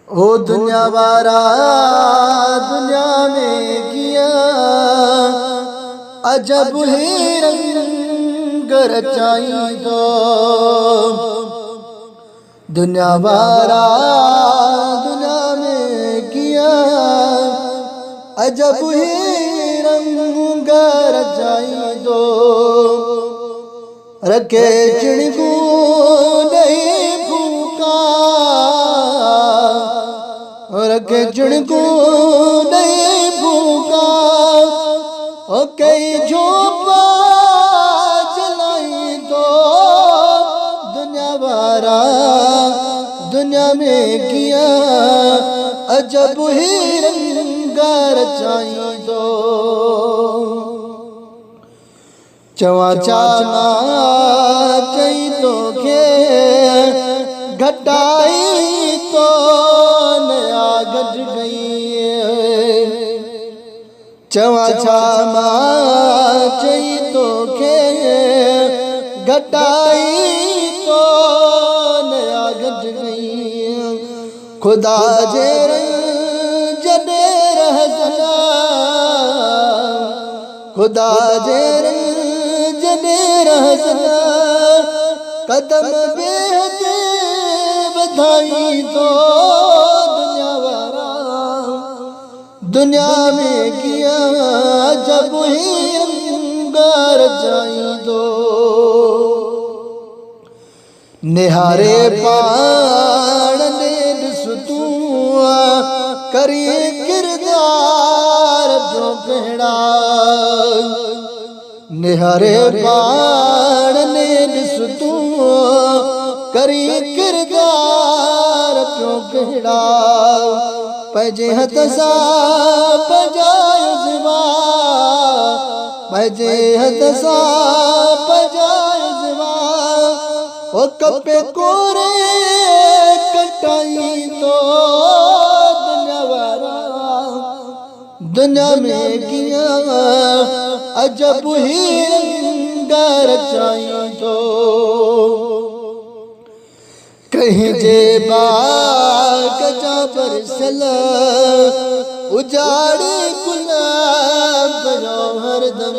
ओ दुनिया वारा दुनिया में किया अजब ही रंग रचाई दो। दुनिया वारा दुनिया में किया अजब ही रंग रचाई दो। रखे चिड़कू नहीं फूका, रखे चिड़कू नहीं फूका, ओ कई झोंपा जलाई दो। दुनिया वारा दुनिया में किया अजब ही रंग रचाई दो। चवा चाना चई तो खे घटाई तो नया गज गई। चवा चाना चई तो खे घटाई तो नया गज गई। खुदा जे जने रहजना, खुदा जे जने रहजना, कदम बेहद बधाई दो। दुनिया वारा दुनिया में किया जब ही रंग रचाई दो। निहारे पाण ने ॾिसतू करी किरदार जो भेड़ा। निहारे पाण ने ॾिसतू करी किरदार जो भेड़ा। पंहिंजे हथ सां पजायो ज़िमा, पंहिंजे हथ सां पजायो ज़िमा, ओ कपे कोरे कटाई दो। दुनिया वारा दुनिया में किया अजब ही रंग रचाई दो। कहीं जे बाग जा बरसल उजाड़े गुलाब जो हरदम।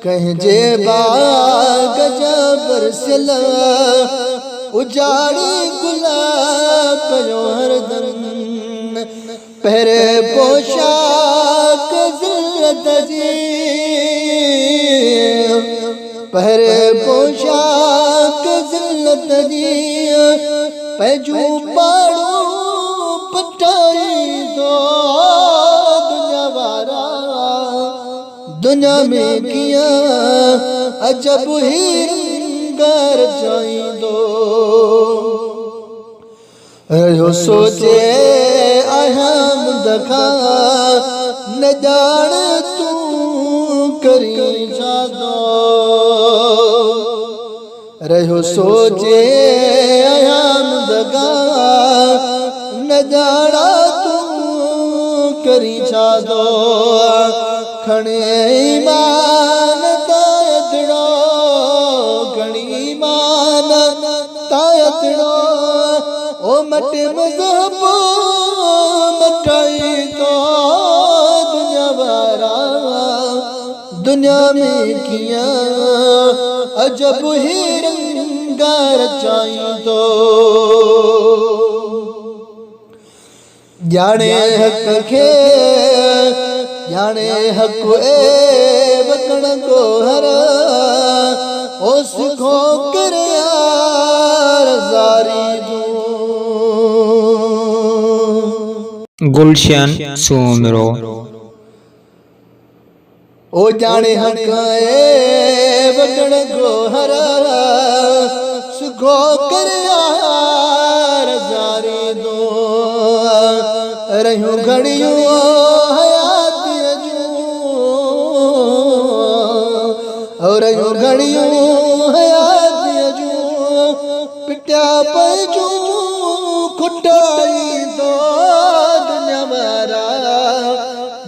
कहीं जे बाग जा बरसल उजाड़े गुलाब जो हरदम। पहरे पोशाक ज़िल्लत जी, पहरे पोशाक ज़िल्लत जी, पैजू पाड़ू पटाई दो। दुनिया वारा दुनिया में किया अजब ही रंग रचाई दो। रहो सोचे आया मुंदखा न जान तू करी जादो। रहो सोचे आया मुंदखा न जाना तू करी जादो। खणे ईमान तायतड़ो, खणी ईमान तायतड़ो, ओ मटे मज़हब मटाई दो। दुनिया वारा दुनिया में किया अजब ही रंग रचाई दो। जाने हक खे जाने हक ए वकण को हर ओ सिखो कर यार जारी दो। गुलशन सोमरो। ओ जाने हक ए वकण को हर सिखो कर यार जारी दो। रहियूं घड़ियूं हयात जूं, और रहियूं घड़ियूं हयात जूं, पिटिया पैजूं खुटाई दो। दुनिया वारा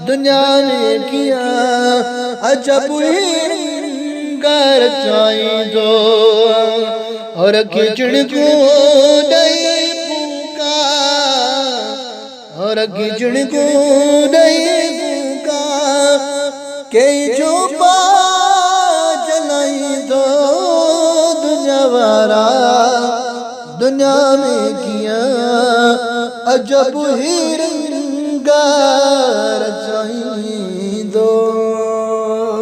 दुनिया में किया अजब ही रंग रचाई दो। और खिचड़ को दई लगी जिणगू नहीं का के जो पा जलाई दो दुनिया वारा दुनिया में किया अजब ही रंगा रचाई